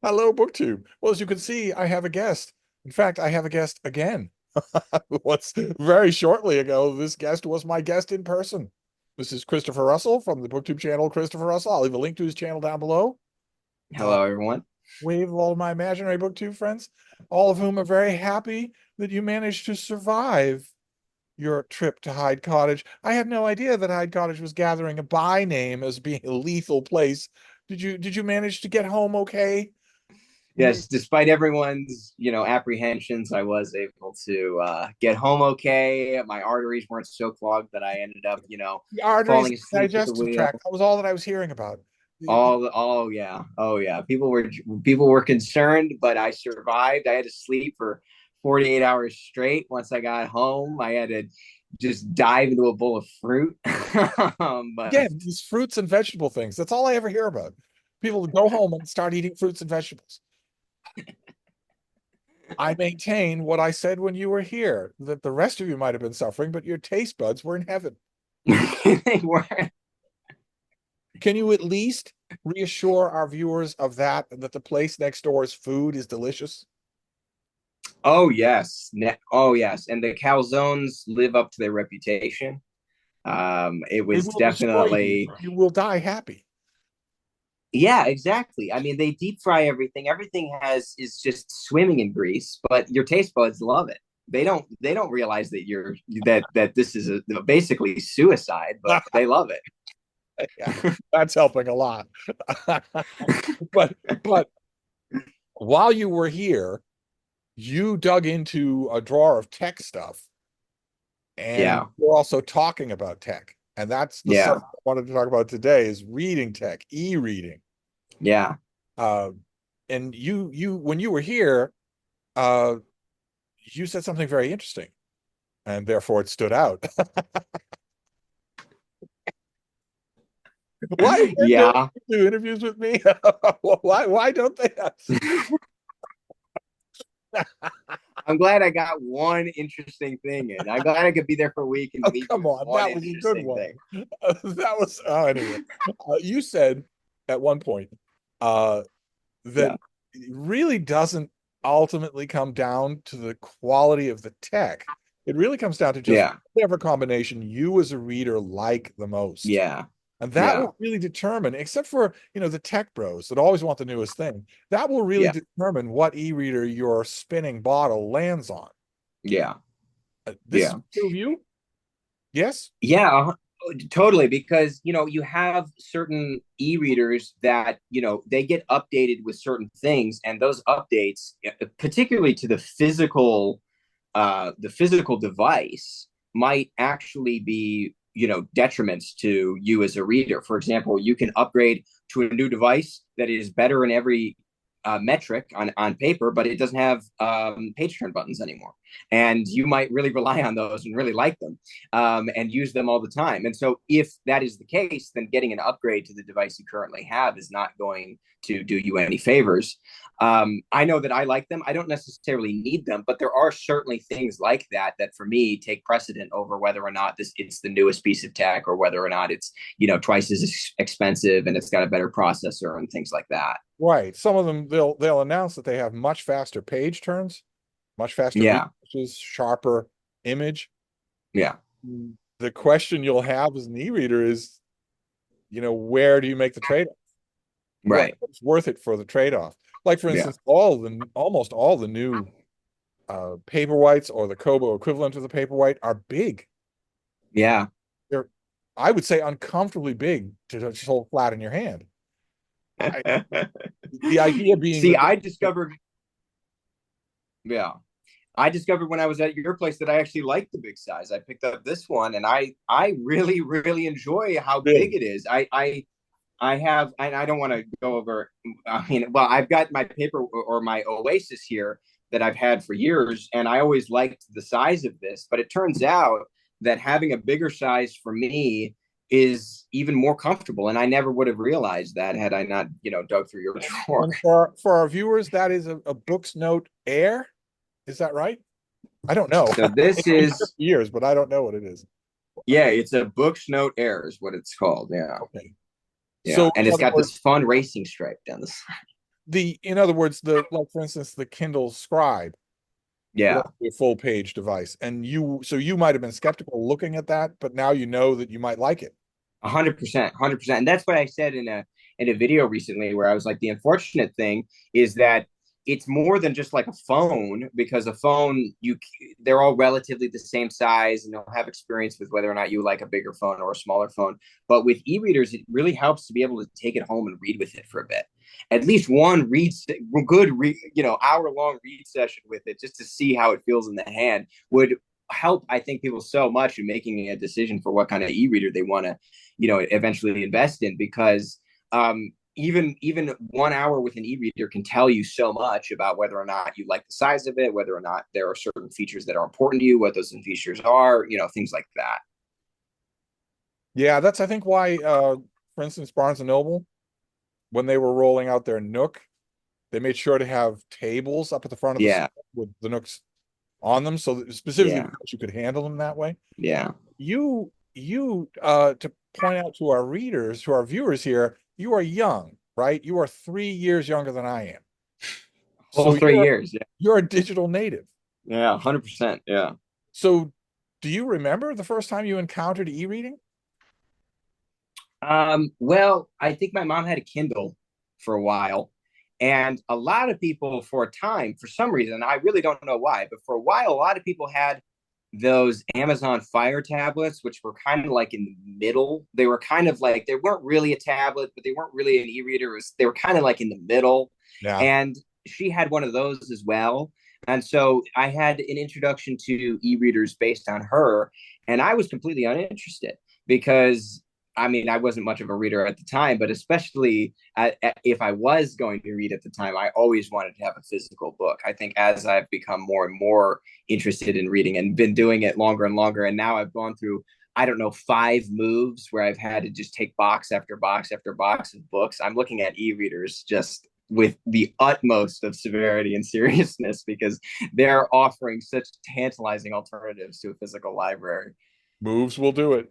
Hello, BookTube. Well, as you can see, I have a guest. In fact, I have a guest again. What's very shortly ago, this guest was my guest in person. This is Christopher Russell from the BookTube channel, Christopher Russell. I'll leave a link to his channel down below. Uh, Hello, everyone. Wave all of my imaginary BookTube friends, all of whom are very happy that you managed to survive your trip to Hyde Cottage. I had no idea that Hyde Cottage was gathering a by name as being a lethal place. Did you manage to get home okay? Yes, despite everyone's apprehensions, I was able to get home okay. My arteries weren't so clogged that I ended up The arteries, falling the asleep at the digestive tract. wheel. That was all that I was hearing about. Oh yeah. People were concerned, but I survived. I had to sleep for 48 hours straight. Once I got home, I had to just dive into a bowl of fruit. But Again, these fruits and vegetable things. That's all I ever hear about. People go home and start eating fruits and vegetables. I maintain what I said when you were here, that the rest of you might have been suffering, but your taste buds were in heaven. they were. Can you at least reassure our viewers of that the place next door's food is delicious? Oh yes, oh yes, and the calzones live up to their reputation. It They was will destroy you, definitely, but you will die happy. yeah, exactly. I mean, they deep fry everything. Everything has is just swimming in grease, but your taste buds love it. They don't realize that this is basically suicide, but they love Yeah, it. that's helping a lot. But while you were here, you dug into a drawer of tech stuff, and Yeah, we're also talking about tech. And that's the yeah, subject I wanted to talk about today is reading tech, e-reading. yeah. Uh, and you when you were here, uh, you said something very interesting, and therefore it stood out. Why can't they Yeah. do interviews with me? Why don't they? I'm glad I got one interesting thing in. I'm glad I could be there for a week and Oh, leave you come with on, one that was a good interesting one. thing. That was anyway. You said at one point that Yeah, it really doesn't ultimately come down to the quality of the tech. It really comes down to just yeah, whatever combination you as a reader like the most. yeah, And that yeah, will really determine, except for, the tech bros that always want the newest thing, that will really yeah, determine what e-reader your spinning bottle lands on. yeah, This is yeah. true of you? Yes? Yeah, totally. Because, you have certain e-readers that, they get updated with certain things, and those updates, particularly to the physical device, might actually be, detriments to you as a reader. For example, you can upgrade to a new device that is better in every metric on paper, but it doesn't have page turn buttons anymore. And you might really rely on those and really like them, and use them all the time. And so, if that is the case, then getting an upgrade to the device you currently have is not going to do you any favors. I know that I like them. I don't necessarily need them, but there are certainly things like that for me take precedent over whether or not it's the newest piece of tech, or whether or not it's twice as expensive and it's got a better processor and things like that. Right. Some of them they'll announce that they have much faster page turns, much faster Yeah, refreshes, sharper image. yeah, The question you'll have as an e-reader is, where do you make the trade-off? right. What's worth it for the trade-off? Like for Yeah, instance, almost all the new Paperwhites or the Kobo equivalent of the Paperwhite are big. yeah. They're, I would say, uncomfortably big to just hold flat in your hand. I, the idea being See, that I discovered, yeah, I discovered when I was at your place that I actually like the big size. I picked up this one, and I really really enjoy how really, big it is. I have, and I don't want to go over. I mean, well, I've got my paper or my Oasis here that I've had for years, and I always liked the size of this. But it turns out that having a bigger size for me is even more comfortable, and I never would have realized that had I not, dug through your drawer. and for our viewers, that is a Books Note Air. Is that right? I don't know. So this It's been here for is, years, but I don't know what it is. yeah, it's a Books Note Air is what it's called. Yeah, Okay. yeah, So and in it's other got words, this fun racing stripe down the side. in other words, like for instance, the Kindle Scribe Yeah. was a full page device, and so you might have been skeptical looking at that, but now you know that you might like it. 100%, 100%. And that's what I said in a video recently, where I was like, the unfortunate thing is that it's more than just like a phone, because a phone, they're all relatively the same size, and you'll have experience with whether or not you like a bigger phone or a smaller phone. But with e-readers, it really helps to be able to take it home and read with it for a bit. At least one hour long read session with it, just to see how it feels in the hand, would help, I think, people so much in making a decision for what kind of e-reader they want to, eventually invest in. Because even 1 hour with an e-reader can tell you so much about whether or not you like the size of it, whether or not there are certain features that are important to you, what those features are, things like that. Yeah, that's I think why for instance Barnes and Noble, when they were rolling out their Nook, they made sure to have tables up at the front of the Yeah, store with the Nooks on them, so that specifically yeah, because you could handle them that way. yeah. You to point out to our readers, to our viewers here, you are young, right? You are 3 years younger than I am. Whole So 3 years. Yeah, you're a digital native. yeah, 100%. Yeah. So do you remember the first time you encountered e-reading? Well, I think my mom had a Kindle for a while, and a lot of people, for a time, for some reason, I really don't know why, but for a while, a lot of people had those Amazon Fire tablets, which were kind of like in the middle. They were kind of like, they weren't really a tablet, but they weren't really an e-reader. They were kind of like in the middle. Yeah. And she had one of those as well. And so I had an introduction to e-readers based on her, and I was completely uninterested because, I mean, I wasn't much of a reader at the time, but especially if I was going to read at the time, I always wanted to have a physical book. I think as I've become more and more interested in reading and been doing it longer and longer, and now I've gone through, I don't know, 5 moves where I've had to just take box after box after box of books. I'm looking at e-readers just with the utmost of severity and seriousness, because they're offering such tantalizing alternatives to a physical library. Moves will do it.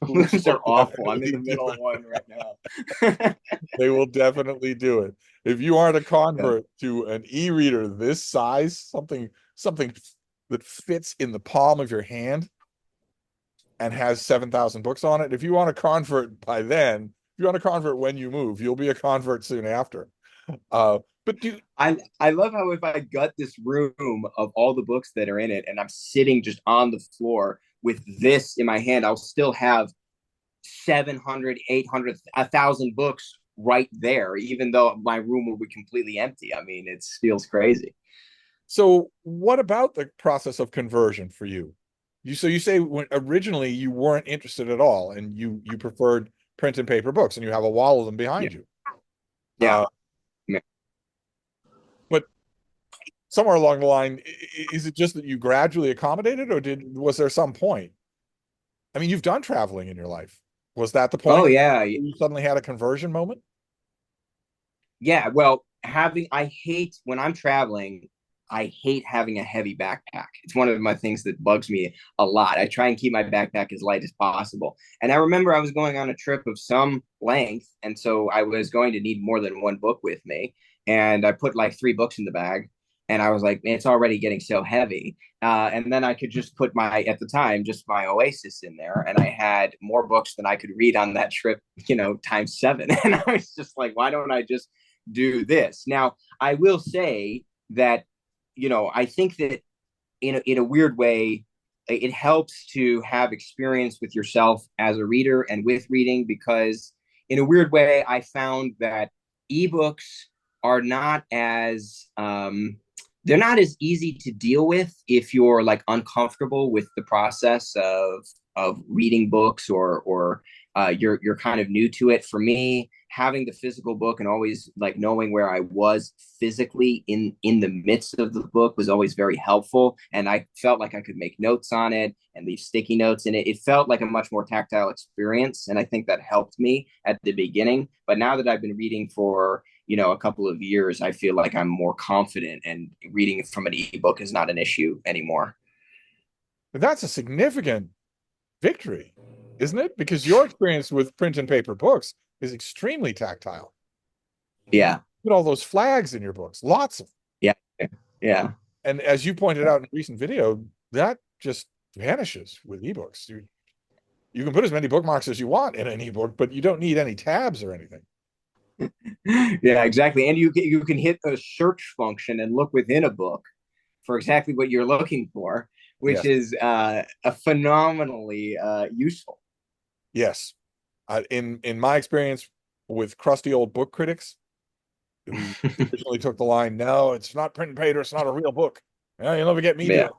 Moves are awful. I'm in the middle of one right now. They will definitely do it. If you aren't a Yeah. convert to an e-reader this size, something that fits in the palm of your hand and has 7,000 books on it, if you want to convert by then, if you want to convert when you move, you'll be a convert soon after. But I love how, if I gut this room of all the books that are in it and I'm sitting just on the floor with this in my hand, I'll still have 700, 800, 1,000 books right there, even though my room will be completely empty. I mean, it feels crazy. So what about the process of conversion for you? You say when originally you weren't interested at all, and you preferred print and paper books, and you have a wall of them Yeah. behind you. Yeah. Uh, Yeah. but somewhere along the line, is it just that you gradually accommodated, or was there some point? I mean, you've done traveling in your life. Was that the Oh, point yeah. where you suddenly had a conversion moment? Yeah. Well, I hate when I'm traveling, I hate having a heavy backpack. It's one of my things that bugs me a lot. I try and keep my backpack as light as possible. And I remember I was going on a trip of some length, and so I was going to need more than one book with me. And I put like 3 books in the bag, and I was like, man, it's already getting so heavy. And then I could just put at the time, just my Oasis in there, and I had more books than I could read on that trip, times 7. And I was just like, why don't I just do this? Now, I will say that, I think that in a weird way, it helps to have experience with yourself as a reader and with reading, because in a weird way, I found that ebooks are not as they're not as easy to deal with if you're like uncomfortable with the process of reading books, or you're kind of new to it. For me, having the physical book and always like knowing where I was physically in the midst of the book was always very helpful, and I felt like I could make notes on it and leave sticky notes in it. It felt like a much more tactile experience, and I think that helped me at the beginning. But now that I've been reading for a couple of years, I feel like I'm more confident, and reading from an ebook is not an issue anymore. But that's a significant victory, isn't it? Because your experience with print and paper books is extremely tactile. Yeah. Put all those flags in your books, lots of. Yeah. Yeah. And as you pointed out in a recent video, that just vanishes with ebooks. You can put as many bookmarks as you want in an ebook, but you don't need any tabs or anything. Yeah, exactly. And you can hit a search function and look within a book for exactly what you're looking for, which Yes. is a phenomenally useful. Yes. In my experience with crusty old book critics who originally took the line, no, it's not print and paper, it's not a real book. Yeah, you'll never get me Yeah. doing it.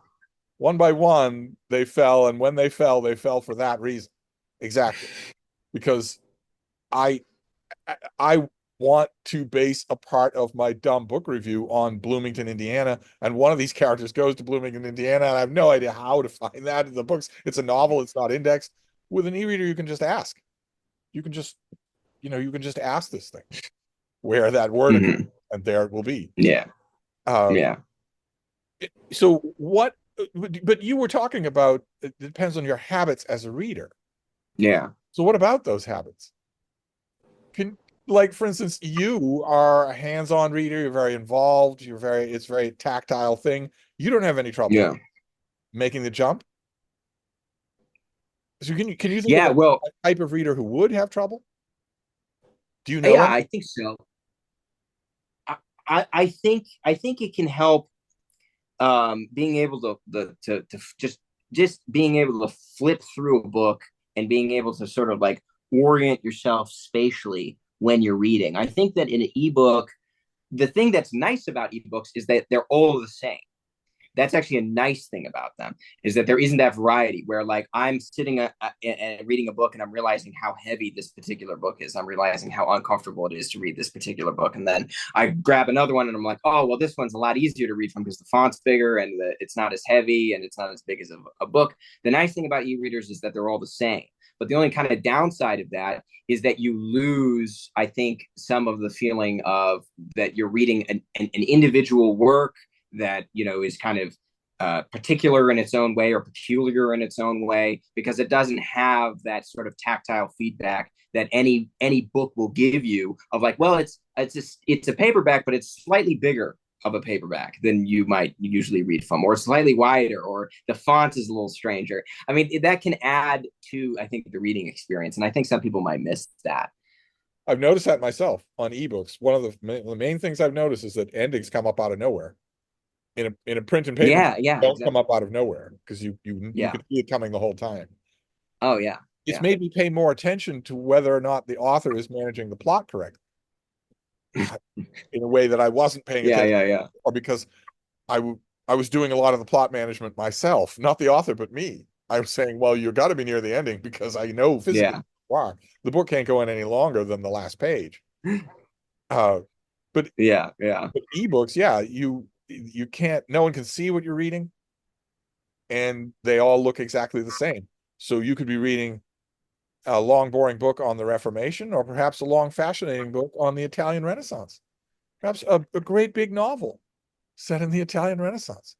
One by one, they fell, and when they fell for that reason. Exactly. Because I I want to base a part of my dumb book review on Bloomington, Indiana, and one of these characters goes to Bloomington, Indiana, and I have no idea how to find that in the books. It's a novel, it's not indexed. With an e-reader, you can just ask. You can just, you can just ask this thing where that word occurs, Hmm. and there it will be. Yeah. Uh, Yeah. so what? But you were talking about it depends on your habits as a reader. Yeah. So what about those habits? Can like for instance, you are a hands-on reader, you're very involved, it's very tactile thing. You don't have any trouble Yeah. making the jump. So can you think of Yeah. a Well, type of reader who would have trouble? Do you know yeah, any? I think so. I think it can help being able to just being able to flip through a book and being able to sort of like orient yourself spatially when you're reading. I think that in an ebook, the thing that's nice about ebooks is that they're all the same. That's actually a nice thing about them, is that there isn't that variety where like I'm sitting and reading a book and I'm realizing how heavy this particular book is. I'm realizing how uncomfortable it is to read this particular book. And then I grab another one and I'm like, oh, well, this one's a lot easier to read from because the font's bigger and it's not as heavy and it's not as big as a book. The nice thing about e-readers is that they're all the same. But the only kind of downside of that is that you lose, I think, some of the feeling of that you're reading an individual work that is kind of particular in its own way or peculiar in its own way, because it doesn't have that sort of tactile feedback that any book will give you of like, well, it's a paperback, but it's slightly bigger of a paperback than you might usually read from, or slightly wider, or the font is a little stranger. I mean, that can add to, I think, the reading experience, and I think some people might miss that. I've noticed that myself on ebooks. One of the main things I've noticed is that endings come up out of nowhere. In a print and paper, Yeah, yeah, don't come exactly. up out of nowhere because you Yeah. can see it coming the whole time. Oh, yeah, It's yeah, made me pay more attention to whether or not the author is managing the plot correctly in a way that I wasn't paying yeah, attention, yeah, yeah, or because I was doing a lot of the plot management myself, not the author, but me. I was saying, well, you got to be near the ending because I know physically yeah, why the book can't go in any longer than the last page. Uh, but yeah, yeah. ebooks, yeah, you can't. No one can see what you're reading, and they all look exactly the same. So you could be reading a long, boring book on the Reformation, or perhaps a long, fascinating book on the Italian Renaissance. Perhaps a great big novel set in the Italian Renaissance.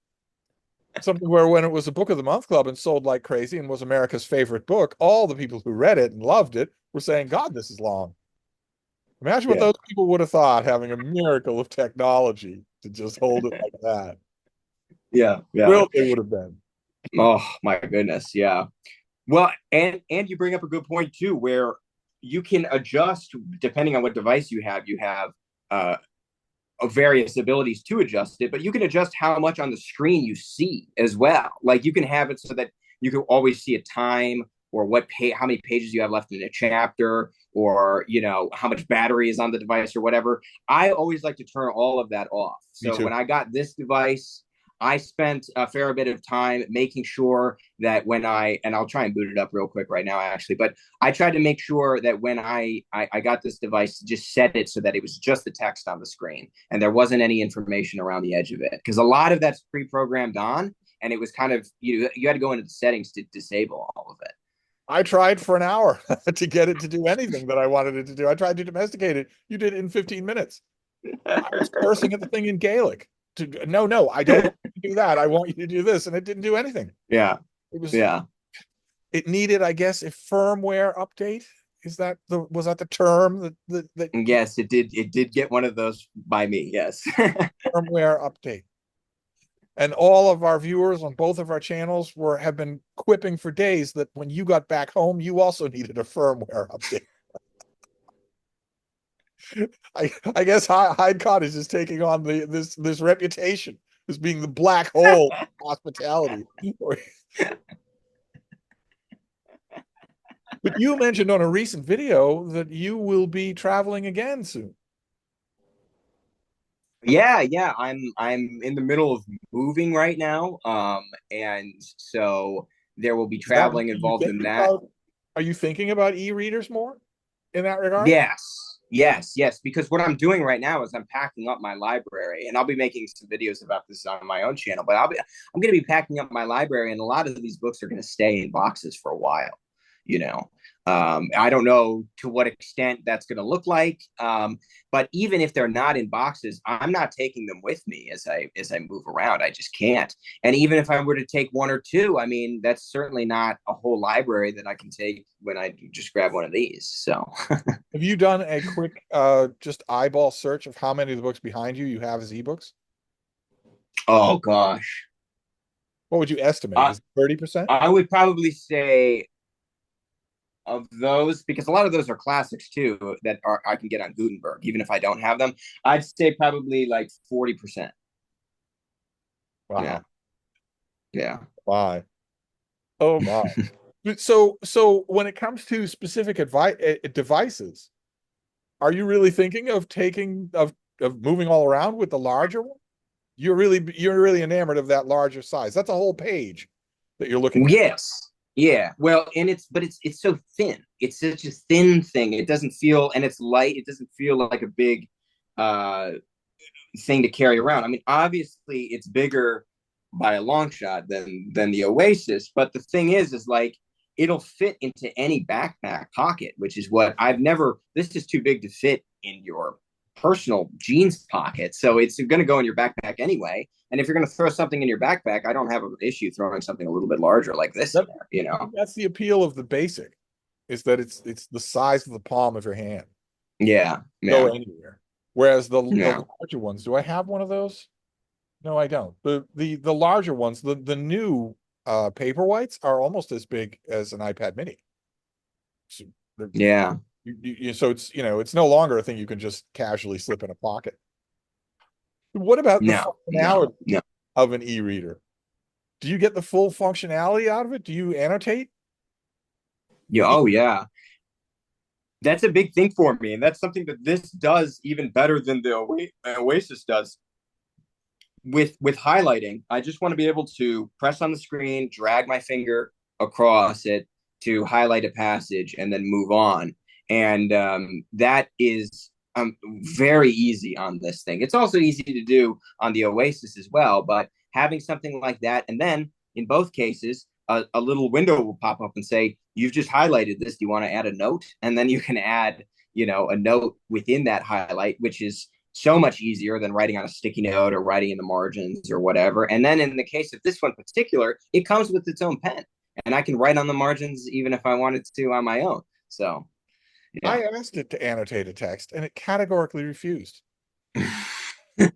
Something where when it was a book of the month club and sold like crazy and was America's favorite book, all the people who read it and loved it were saying, God, this is long. Imagine what Yeah, those people would have thought having a miracle of technology to just hold it like that. yeah, yeah. Thrilled they would have been. Oh my goodness, yeah. Well, and you bring up a good point too, where you can adjust depending on what device you have. You have uh, various abilities to adjust it, but you can adjust how much on the screen you see as well. Like you can have it so that you can always see a time, or how many pages you have left in a chapter, or how much battery is on the device or whatever. I always like to turn all of that off. Me So too. when I got this device, I spent a fair bit of time making sure that and I'll try and boot it up real quick right now, actually, but I tried to make sure that when I got this device, to just set it so that it was just the text on the screen and there wasn't any information around the edge of it, because a lot of that's pre-programmed on, and it was kind of you had to go into the settings to disable all of it. I tried for an hour to get it to do anything that I wanted it to do. I tried to domesticate it. You did it in 15 minutes. I was cursing at the thing in Gaelic. No, no, I don't want you to do that. I want you to do this. And it didn't do anything. Yeah, It was, yeah, it needed, I guess, a firmware update. Is that was that the term that Yes, it did get one of those by me. Yes. firmware update? And all of our viewers on both of our channels have been quipping for days that when you got back home, you also needed a firmware update. I guess Hyde Cottage is taking on this reputation as being the black hole of hospitality. But you mentioned on a recent video that you will be traveling again soon. Yeah, yeah. I'm in the middle of moving right now. And so there will be Is that traveling making you involved think in that. about, are you thinking about e-readers more in that regard? Yes, yes, yes. Because what I'm doing right now is I'm packing up my library, and I'll be making some videos about this on my own channel. But I'm going to be packing up my library, and a lot of these books are going to stay in boxes for a while. You know, I don't know to what extent that's going to look like, but even if they're not in boxes, I'm not taking them with me as I move around. I just can't. And even if I were to take one or two, I mean, that's certainly not a whole library that I can take when I just grab one of these. So. Have you done a quick just eyeball search of how many of the books behind you have as ebooks? Oh gosh. What would you estimate? I Is it 30%? I would probably say of those, because a lot of those are classics too that are I can get on Gutenberg, even if I don't have them. I'd say probably like 40%. Yeah. Wow. Yeah. My. Oh my. So when it comes to specific devices, are you really thinking of of moving all around with the larger one? You're really enamored of that larger size. That's a whole page that you're looking at. Yes. Yeah. Well, and it's so thin. It's such a thin thing. It doesn't feel, and it's light. It doesn't feel like a big uh thing to carry around. I mean, obviously it's bigger by a long shot than the Oasis, but the thing is like it'll fit into any backpack pocket, which is what I've never. This is too big to fit in your personal jeans pocket, so it's going to go in your backpack anyway. And if you're going to throw something in your backpack, I don't have an issue throwing something a little bit larger like this in That, there. You I know? think that's the appeal of the basic, is that it's the size of the palm of your hand. Yeah, Go yeah, anywhere. Whereas the yeah. larger ones, do I have one of those? No, I don't. The larger ones, the new Paperwhites are almost as big as an iPad mini. So, Yeah. so it's it's no longer a thing you can just casually slip in a pocket. What about the No, no, functionality no. of an e-reader? Do you get the full functionality out of it? Do you annotate? Yeah. Oh, yeah. That's a big thing for me, and that's something that this does even better than the Oasis does with highlighting. I just want to be able to press on the screen, drag my finger across it to highlight a passage, and then move on. And that is very easy on this thing. It's also easy to do on the Oasis as well, but having something like that, and then in both cases, a little window will pop up and say, "You've just highlighted this. Do you want to add a note?" And then you can add, a note within that highlight, which is so much easier than writing on a sticky note or writing in the margins or whatever. And then in the case of this one in particular, it comes with its own pen, and I can write on the margins even if I wanted to on my own. So, yeah. I asked it to annotate a text, and it categorically refused. You and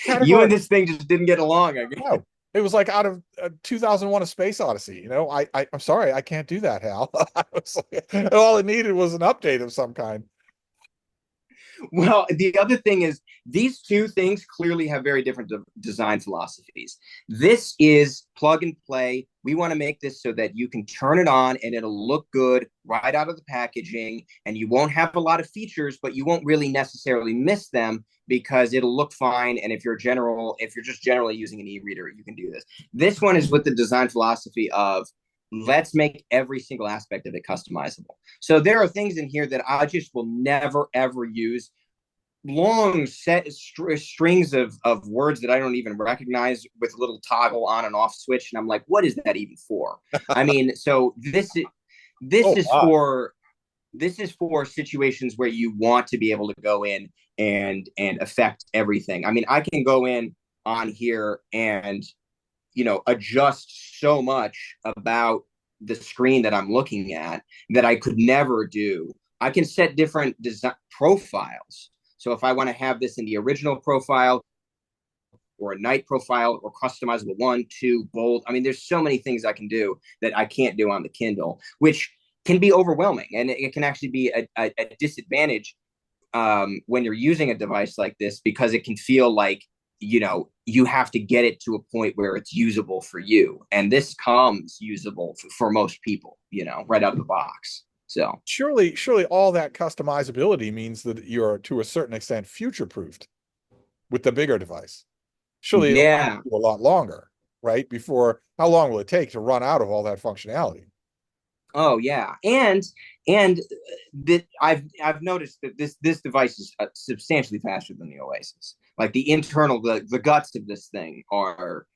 Categorically, this thing just didn't get along, I guess. no. It was like out of 2001: A Space Odyssey. I'm sorry, I can't do that, Hal. I was like, all it needed was an update of some kind. Well, the other thing is these two things clearly have very different design philosophies. This is plug and play. We want to make this so that you can turn it on and it'll look good right out of the packaging, and you won't have a lot of features, but you won't really necessarily miss them because it'll look fine. And if you're just generally using an e-reader, you can do this. This one is with the design philosophy of let's make every single aspect of it customizable. So there are things in here that I just will never ever use. Long strings of words that I don't even recognize with a little toggle on and off switch, and I'm like, what is that even for? I mean, so this Oh, is my. for situations where you want to be able to go in and affect everything. I mean, I can go in on here and adjust so much about the screen that I'm looking at that I could never do. I can set different design profiles. So if I want to have this in the original profile or a night profile or customizable one, two, bold. I mean, there's so many things I can do that I can't do on the Kindle, which can be overwhelming. And it can actually be a disadvantage when you're using a device like this, because it can feel like, you have to get it to a point where it's usable for you. And this comes usable for most people, right out of the box. So surely all that customizability means that you're to a certain extent future proofed with the bigger device. Surely it'll last yeah. you a lot longer, right? Before, how long will it take to run out of all that functionality? Oh yeah, and that I've noticed that this device is substantially faster than the Oasis. Like the guts of this thing are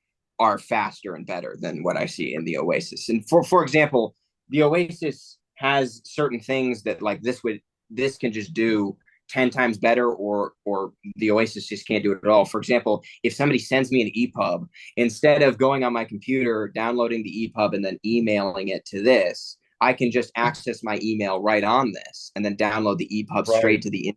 faster and better than what I see in the Oasis. And for example, the Oasis has certain things that like this can just do 10 times better, or the Oasis just can't do it at all. For example, if somebody sends me an EPUB, instead of going on my computer, downloading the EPUB and then emailing it to this, I can just access my email right on this and then download the EPUB Right. straight to the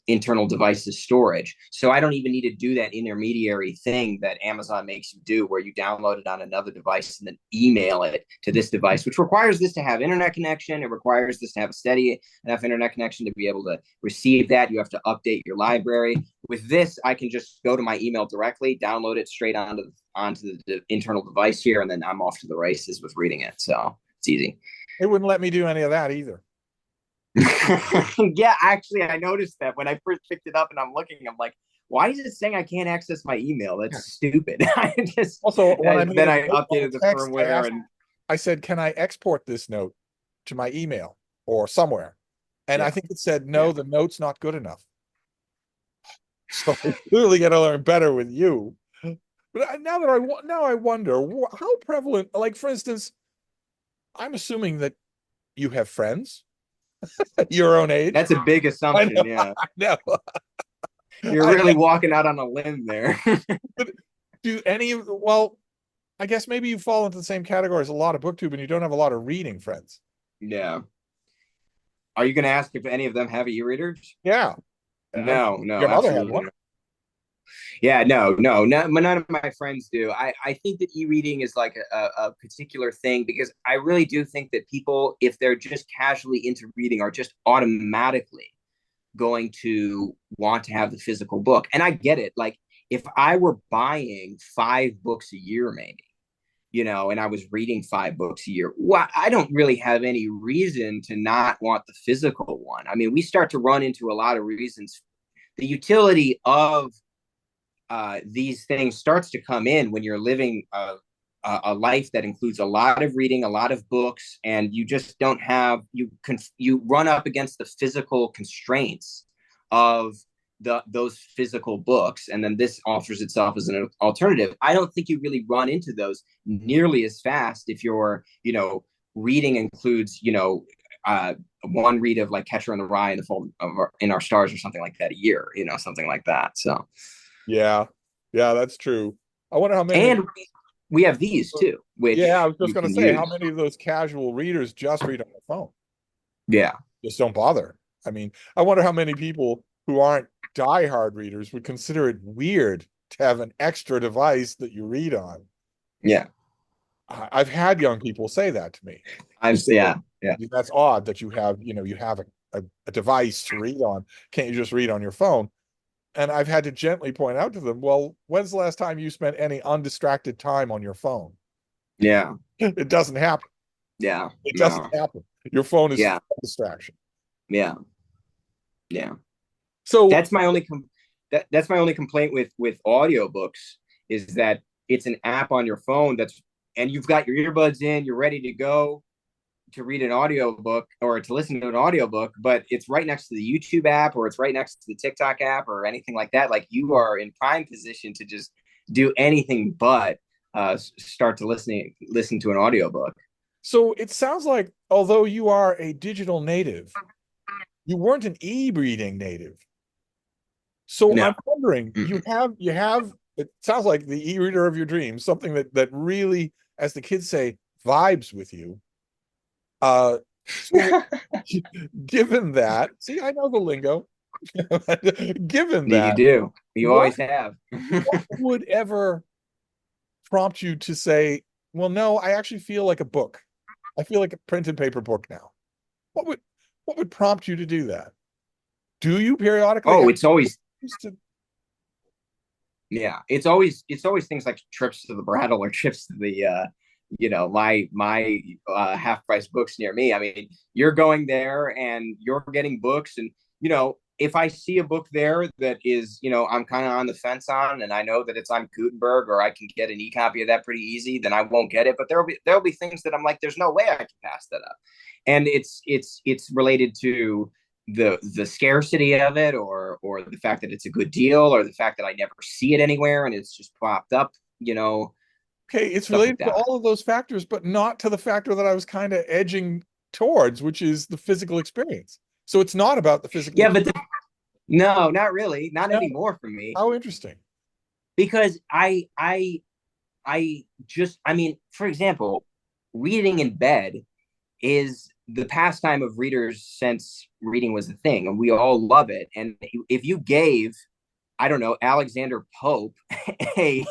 internal device's storage. So I don't even need to do that intermediary thing that Amazon makes you do, where you download it on another device and then email it to this device, which requires this to have internet connection. It requires this to have a steady enough internet connection to be able to receive that. You have to update your library. With this, I can just go to my email directly, download it straight onto the internal device here, and then I'm off to the races with reading it. So it's easy. It wouldn't let me do any of that either. Yeah, actually, I noticed that when I first picked it up and I'm looking, I'm like, why is it saying I can't access my email? Yeah. That's stupid. I just Also, when I made then a I note on updated a the text, firmware and I said, can I export this note to my email or somewhere? And I yeah, think it said, no, yeah. the note's not good enough. So I clearly got to learn better with you. But now I wonder how prevalent, like for instance, I'm assuming that you have friends your own age. That's a big I know, assumption. Yeah, I know. you're I really walking out on a limb there. but do any of well, I guess maybe you fall into the same category as a lot of booktube and you don't have a lot of reading friends. Yeah. Are you going to ask if any of them have e-readers? Yeah. No, no, Your mother had absolutely one. not. Yeah, no, none of my friends do. I think that e-reading is like a particular thing, because I really do think that people, if they're just casually into reading, are just automatically going to want to have the physical book. And I get it. Like if I were buying 5 books a year, maybe, and I was reading 5 books a year, well, I don't really have any reason to not want the physical one. I mean, we start to run into a lot of reasons. The utility of these things starts to come in when you're living a life that includes a lot of reading, a lot of books, and you just don't have you run up against the physical constraints of those physical books, and then this offers itself as an alternative. I don't think you really run into those nearly as fast if your reading includes one read of like Catcher in the Rye in the Fold of in Our Stars or something like that a year, something like that. So Yeah. Yeah, that's true. I wonder how many of and we have these too, yeah, I which was just you gonna can say how use. many of those casual readers just read on their phone. Yeah. Just don't bother. I mean, I wonder how many people who aren't diehard readers would consider it weird to have an extra device that you read on. Yeah. I've had young people say that to me. Yeah. Yeah. That's odd that you have a device to read on. Can't you just read on your phone? And I've had to gently point out to them, well, when's the last time you spent any undistracted time on your phone? Yeah. It doesn't happen. Yeah. It doesn't No. happen. Your phone is Yeah. a distraction. Yeah. Yeah. So That's my only that's my only complaint with audiobooks, is that it's an app on your phone and you've got your earbuds in, you're ready to go to read an audiobook or to listen to an audiobook, but it's right next to the YouTube app, or it's right next to the TikTok app or anything like that. Like you are in prime position to just do anything but start to listen to an audiobook. so it sounds like although you are a digital native, you weren't an e-reading native. So No. I'm wondering, Mm-mm. you have it sounds like the e-reader of your dreams, something that really, as the kids say, vibes with you. Uh, so given that, see, I know the lingo. Given You that, do. You what always have. would ever prompt you to say, well, no, I actually feel like a book. I feel like a printed paper book now. What would what would prompt you to do that? Do you periodically Oh, have it's always to? yeah. It's always things like trips to the Brattle or trips to the my half price books near me. I mean, you're going there and you're getting books, and if I see a book there that is, I'm kind of on the fence on, and I know that it's on Gutenberg or I can get an e-copy of that pretty easy, then I won't get it. But there'll be things that I'm like, there's no way I can pass that up. And it's related to the scarcity of it, or the fact that it's a good deal, or the fact that I never see it anywhere and it's just popped up, Okay, it's stuff like related to that. all of those factors, but not to the factor that I was kind of edging towards, which is the physical experience. So it's not about the physical Yeah, experience. but no, not really, not No, anymore for me, how interesting. because I mean, for example, reading in bed is the pastime of readers since reading was a thing, and we all love it. And if you gave, I don't know, Alexander Pope a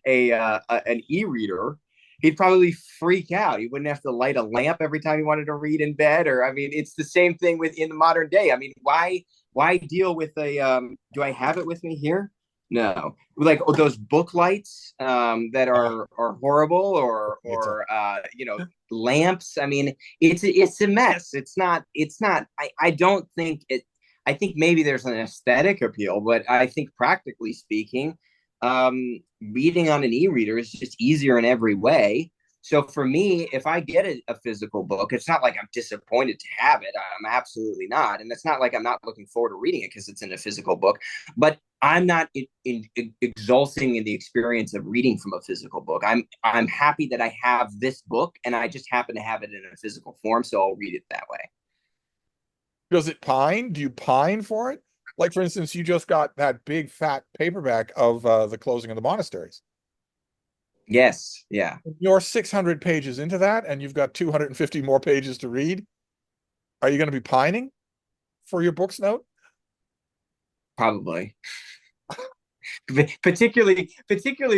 an e-reader, he'd probably freak out. He wouldn't have to light a lamp every time he wanted to read in bed. Or I mean, it's the same thing with in the modern day. I mean, why deal with a do I have it with me here? No, like those book lights that Oh, are horrible, it's a, or lamps. I mean, it's a mess. It's not. I don't think it. I think maybe there's an aesthetic appeal, but I think practically speaking, reading on an e-reader is just easier in every way. So for me, if I get a physical book, it's not like I'm disappointed to have it. I'm absolutely not, and it's not like I'm not looking forward to reading it because it's in a physical book. But I'm not exulting in the experience of reading from a physical book. I'm happy that I have this book, and I just happen to have it in a physical form, so I'll read it that way. does it pine? Do you pine for it? Like, for instance, you just got that big fat paperback of The Closing of the Monasteries. Yes, yeah, You're 600 pages into that, and you've got 250 more pages to read. Are you going to be pining for your book's note? probably. Particularly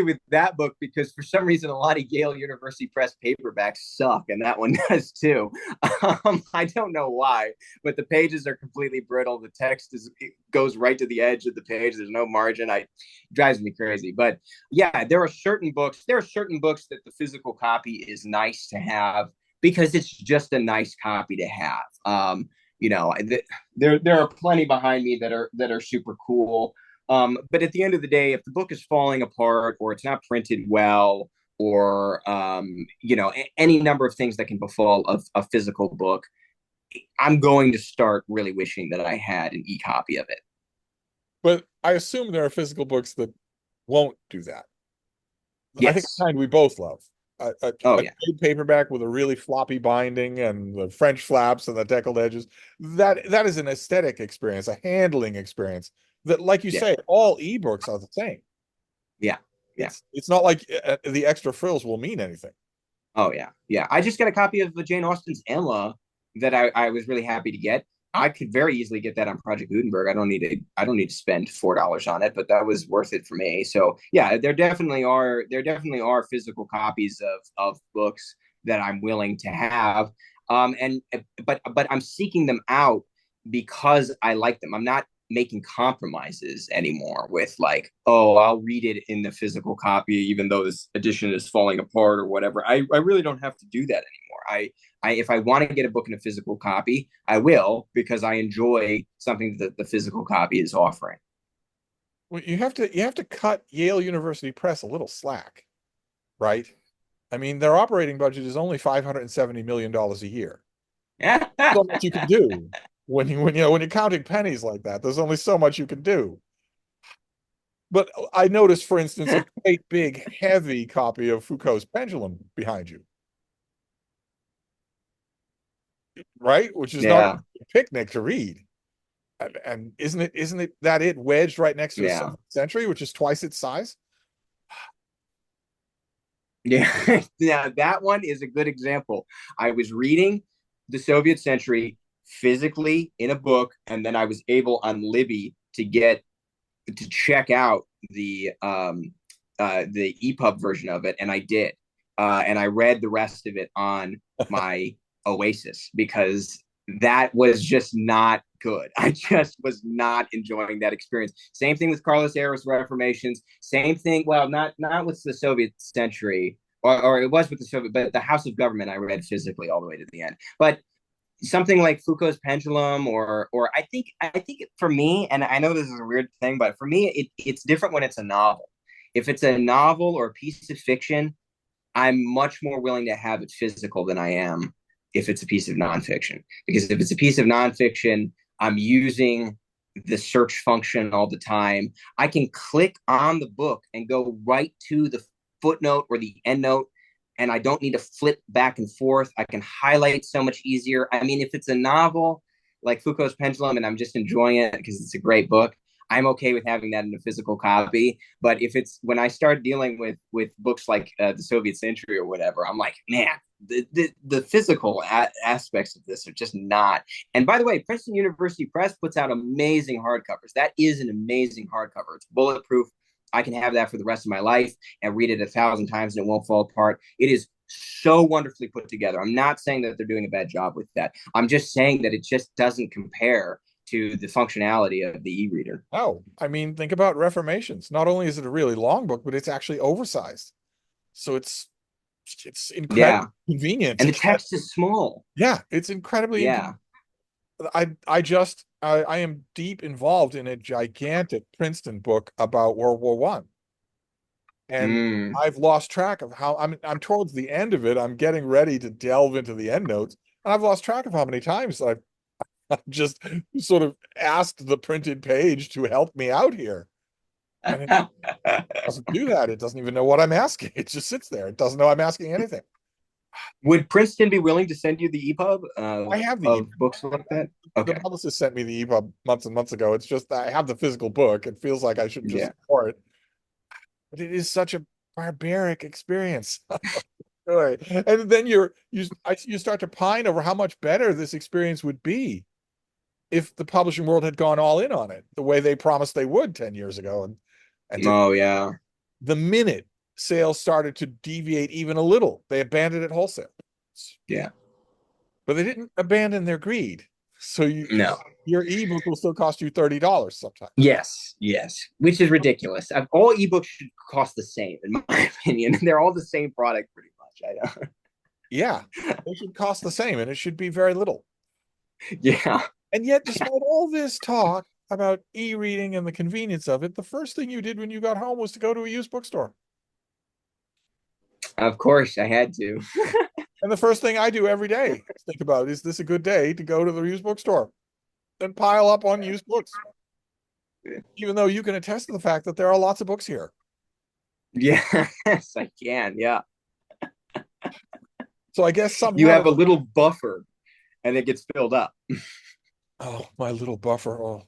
with that book, because for some reason a lot of Yale University Press paperbacks suck, and that one does too. I don't know why, but the pages are completely brittle. The text goes right to the edge of the page. There's no margin. It drives me crazy. But yeah, there are certain books. There are certain books that the physical copy is nice to have because it's just a nice copy to have. There are plenty behind me that are super cool. But at the end of the day, if the book is falling apart or it's not printed well, or any number of things that can befall a physical book, I'm going to start really wishing that I had an e-copy of it. But I assume there are physical books that won't do that. I think the Yes. kind we both love. Oh A yeah. big paperback with a really floppy binding and the French flaps and the deckled edges. That is an aesthetic experience, a handling experience that, like you Yeah. say, all ebooks are the same. Yeah. Yeah. It's not like the extra frills will mean anything. Oh yeah. Yeah. I just got a copy of Jane Austen's Emma that I was really happy to get. I could very easily get that on Project Gutenberg. I don't need to spend $4 on it, but that was worth it for me. So yeah, there definitely are physical copies of books that I'm willing to have. And but I'm seeking them out because I like them. I'm not making compromises anymore with like, oh, I'll read it in the physical copy even though this edition is falling apart or whatever. I really don't have to do that anymore. If I want to get a book in a physical copy, I will, because I enjoy something that the physical copy is offering. Well, you have to cut Yale University Press a little slack, right? I mean, their operating budget is only $570 million a year. Yeah. So much you can do when you're counting pennies like that. There's only so much you can do. But I noticed, for instance, a great big heavy copy of Foucault's Pendulum behind you, right? Which is not Yeah. a picnic to read. And isn't it that it wedged right next to a Yeah. 7th century, which is twice its size? Yeah, yeah, that one is a good example. I was reading the Soviet Century physically in a book, and then I was able on Libby to check out the EPUB version of it, and I did, and I read the rest of it on my Oasis because that was just not good. I just was not enjoying that experience. Same thing with Carlos Ayres Reformations. Same thing. Well, not with the Soviet Century, or it was with the Soviet, but the House of Government I read physically all the way to the end. But something like Foucault's Pendulum, or I think for me, and I know this is a weird thing, but for me, it's different when it's a novel. If it's a novel or a piece of fiction, I'm much more willing to have it physical than I am if it's a piece of nonfiction. Because if it's a piece of nonfiction, I'm using the search function all the time. I can click on the book and go right to the footnote or the endnote, and I don't need to flip back and forth. I can highlight so much easier. I mean, if it's a novel like Foucault's Pendulum and I'm just enjoying it because it's a great book, I'm okay with having that in a physical copy. But if it's when I start dealing with books like the Soviet Century or whatever, I'm like, man, the physical aspects of this are just not. And by the way, Princeton University Press puts out amazing hardcovers. That is an amazing hardcover. It's bulletproof. I can have that for the rest of my life and read it 1,000 times and it won't fall apart. It is so wonderfully put together. I'm not saying that they're doing a bad job with that. I'm just saying that it just doesn't compare to the functionality of the e-reader. Oh, I mean, think about Reformations. Not only is it a really long book, but it's actually oversized. So it's incredibly Yeah. convenient. And the text is small. Yeah, it's incredibly Yeah. I am deep involved in a gigantic Princeton book about World War One. And Mm. I've lost track of how I'm towards the end of it. I'm getting ready to delve into the endnotes, and I've lost track of how many times I've just sort of asked the printed page to help me out here. And it doesn't do that. It doesn't even know what I'm asking. It just sits there. It doesn't know I'm asking anything. Would Princeton be willing to send you the EPUB I have the of books like that? the Okay. publicist sent me the EPUB months and months ago. It's just that I have the physical book. It feels like I should just Yeah. support it, but it is such a barbaric experience. Right. And then you start to pine over how much better this experience would be if the publishing world had gone all in on it the way they promised they would 10 years ago and did. Oh yeah. The minute sales started to deviate even a little, they abandoned it wholesale. Yeah. But they didn't abandon their greed. So No. your ebook will still cost you $30 sometimes. Yes. Yes. Which is ridiculous. All ebooks should cost the same, in my opinion. They're all the same product, pretty much. I know. Yeah, they should cost the same, and it should be very little. Yeah. And yet, despite all this talk about e-reading and the convenience of it, the first thing you did when you got home was to go to a used bookstore. Of course, I had to. And the first thing I do every day is think about, is this a good day to go to the used bookstore and pile up on used books? Even though you can attest to the fact that there are lots of books here. Yes, I can. Yeah. So I guess You somehow, have a little buffer and it gets filled up. oh, my little buffer. Oh,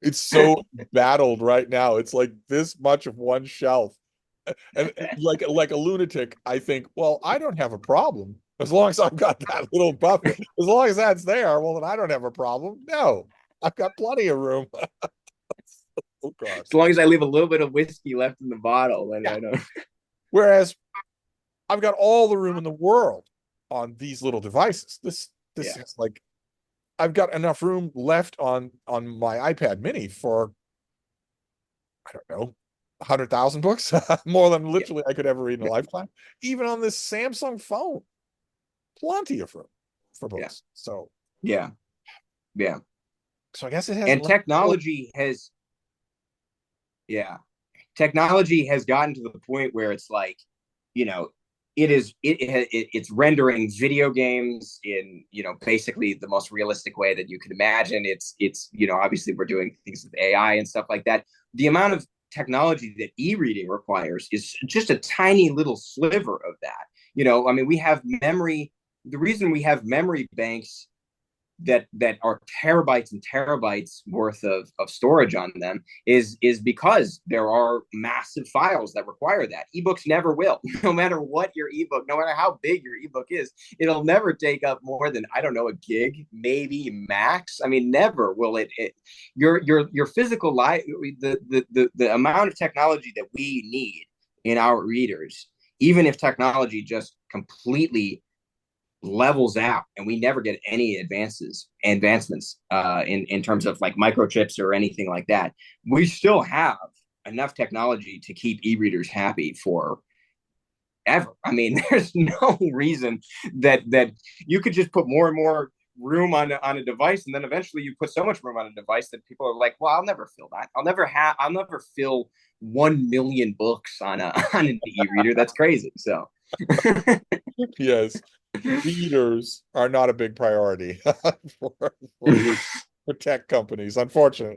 it's so battled right now. It's like this much of one shelf. And like a lunatic, I think, well, I don't have a problem as long as I've got that little buffer. As long as that's there, well, then I don't have a problem. No, I've got plenty of room. Oh God. As long as I leave a little bit of whiskey left in the bottle, then Yeah. I don't. Whereas I've got all the room in the world on these little devices. This Yeah. is like I've got enough room left on my iPad mini for I don't know 100,000 books, more than Yeah. literally I could ever read in a lifetime. Even on this Samsung phone, plenty of room for Yeah. books. So Yeah. Yeah. I guess it has And technology has, yeah, technology has gotten to the point where it's like, you know, it's rendering video games in, basically the most realistic way that you could imagine. It's obviously we're doing things with AI and stuff like that. The amount of technology that e-reading requires is just a tiny little sliver of that. I mean, we have memory. The reason we have memory banks that are terabytes and terabytes worth of storage on them is because there are massive files that require that. Ebooks never will. No matter what your ebook, no matter how big your ebook is, it'll never take up more than, I don't know, a gig, maybe max. I mean, never will it your physical life, the amount of technology that we need in our readers, even if technology just completely levels out and we never get any advancements in terms of like microchips or anything like that, we still have enough technology to keep e-readers happy for ever. I mean, there's no reason that you could just put more and more room on a device, and then eventually you put so much room on a device that people are like, well, I'll never fill that. I'll never fill 1 million books on on an e-reader. That's crazy. So Yes, readers are not a big priority for, for, for tech companies, unfortunately.